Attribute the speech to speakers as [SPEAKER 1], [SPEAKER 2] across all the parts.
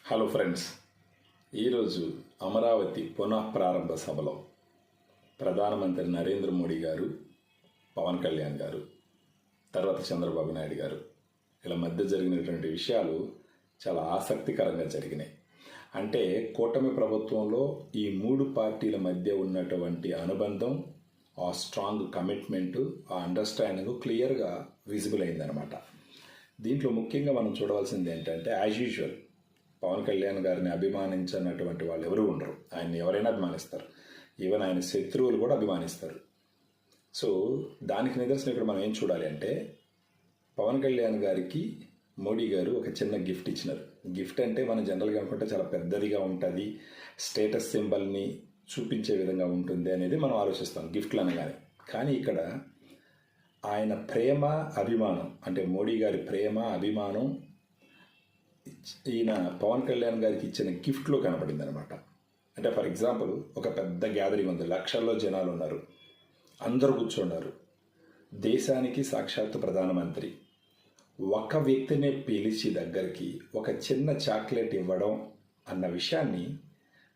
[SPEAKER 1] Hello friends, ఈరోజు అమరావతి పునఃప్రారంభ సభలో ప్రధానమంత్రి నరేంద్ర మోడీ గారు, పవన్ కళ్యాణ్ గారు, తర్వాత చంద్రబాబు నాయుడు గారు ఇలా మధ్య జరిగినటువంటి విషయాలు చాలా ఆసక్తికరంగా జరిగినాయి. అంటే కూటమి ప్రభుత్వంలో ఈ మూడు పార్టీల మధ్య ఉన్నటువంటి అనుబంధం, ఆ స్ట్రాంగ్ కమిట్మెంటు, ఆ అండర్స్టాండింగ్ క్లియర్గా విజిబుల్ అయిందనమాట. దీంట్లో ముఖ్యంగా మనం చూడవలసింది ఏంటంటే, యాజ్ యూజువల్ పవన్ కళ్యాణ్ గారిని అభిమానించినటువంటి వాళ్ళు ఎవరు ఉండరు. ఆయన్ని ఎవరైనా అభిమానిస్తారు, ఈవెన్ ఆయన శత్రువులు కూడా అభిమానిస్తారు. సో దానికి నిదర్శనం ఇక్కడ మనం ఏం చూడాలి అంటే, పవన్ కళ్యాణ్ గారికి మోడీ గారు ఒక చిన్న గిఫ్ట్ ఇచ్చినారు. గిఫ్ట్ అంటే మనం జనరల్గా అనుకుంటే చాలా పెద్దదిగా ఉంటుంది, స్టేటస్ సింబల్ని చూపించే విధంగా ఉంటుంది అనేది మనం ఆలోచిస్తాం గిఫ్ట్లు అనగానే. కానీ ఇక్కడ ఆయన ప్రేమ అభిమానం, అంటే మోడీ గారి ప్రేమ అభిమానం ఈయన పవన్ కళ్యాణ్ గారికి ఇచ్చిన గిఫ్ట్లో కనపడింది అనమాట. అంటే ఫర్ ఎగ్జాంపుల్, ఒక పెద్ద గ్యాదరింగ్ ఉంది, లక్షల్లో జనాలు ఉన్నారు, అందరూ కూర్చున్నారు, దేశానికి సాక్షాత్తు ప్రధానమంత్రి ఒక వ్యక్తినే పిలిచి దగ్గరికి ఒక చిన్న చాక్లెట్ ఇవ్వడం అన్న విషయాన్ని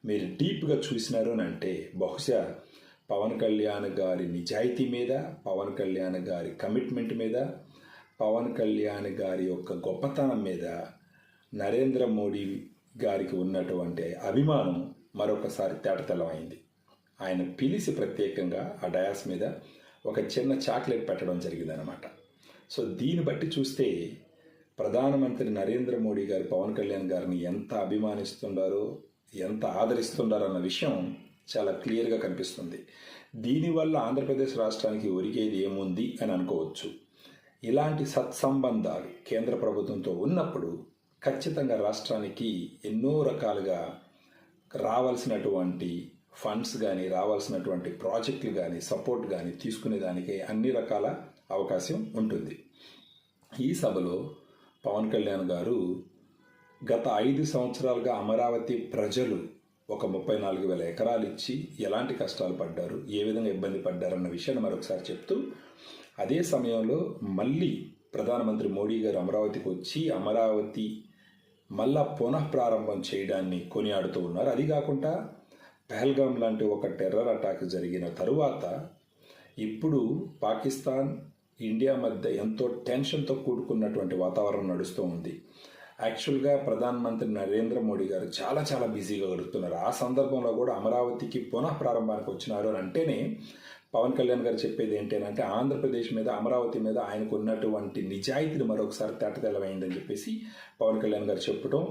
[SPEAKER 1] మీరు డీప్గా చూసినారు అని అంటే, బహుశా పవన్ కళ్యాణ్ గారి నిజాయితీ మీద, పవన్ కళ్యాణ్ గారి కమిట్మెంట్ మీద, పవన్ కళ్యాణ్ గారి యొక్క గొప్పతనం మీద నరేంద్ర మోడీ గారికి ఉన్నటువంటి అభిమానం మరొకసారి తేటతెల్లమైంది. ఆయన పిలిచి ప్రత్యేకంగా ఆ డయాస్ మీద ఒక చిన్న చాక్లెట్ పెట్టడం జరిగిందనమాట. సో దీన్ని బట్టి చూస్తే ప్రధానమంత్రి నరేంద్ర మోడీ గారు పవన్ కళ్యాణ్ గారిని ఎంత అభిమానిస్తున్నారో, ఎంత ఆదరిస్తున్నారో అన్న విషయం చాలా క్లియర్గా కనిపిస్తుంది. దీనివల్ల ఆంధ్రప్రదేశ్ రాష్ట్రానికి ఒరిగేది ఏముంది అని అనుకోవచ్చు. ఇలాంటి సత్సంబంధాలు కేంద్ర ప్రభుత్వంతో ఉన్నప్పుడు ఖచ్చితంగా రాష్ట్రానికి ఎన్నో రకాలుగా రావాల్సినటువంటి ఫండ్స్ కానీ, రావాల్సినటువంటి ప్రాజెక్టులు కానీ, సపోర్ట్ కానీ తీసుకునేదానికి అన్ని రకాల అవకాశం ఉంటుంది. ఈ సభలో పవన్ కళ్యాణ్ గారు గత 5 సంవత్సరాలుగా అమరావతి ప్రజలు ఒక 34,000 ఎకరాలు ఇచ్చి ఎలాంటి కష్టాలు పడ్డారు, ఏ విధంగా ఇబ్బంది పడ్డారన్న విషయాన్ని మరొకసారి చెప్తూ, అదే సమయంలో మళ్ళీ ప్రధానమంత్రి మోడీ గారు అమరావతికి వచ్చి అమరావతి మళ్ళా పునఃప్రారంభం చేయడాన్ని కొనియాడుతూ ఉన్నారు. అది కాకుండా పహల్గాం లాంటి ఒక టెర్రర్ అటాక్ జరిగిన తరువాత ఇప్పుడు పాకిస్తాన్, ఇండియా మధ్య ఎంతో టెన్షన్తో కూడుకున్నటువంటి వాతావరణం నడుస్తూ ఉంది. యాక్చువల్గా ప్రధానమంత్రి నరేంద్ర మోడీ గారు చాలా చాలా బిజీగా గడుపుతున్నారు. ఆ సందర్భంలో కూడా అమరావతికి పునఃప్రారంభానికి వచ్చినారు అని అంటేనే పవన్ కళ్యాణ్ గారు చెప్పేది ఏంటంటే, ఆంధ్రప్రదేశ్ మీద, అమరావతి మీద ఆయనకు ఉన్నటువంటి నిజాయితీని మరొకసారి తేటతెల్లమైందని చెప్పేసి పవన్ కళ్యాణ్ గారు చెప్పడం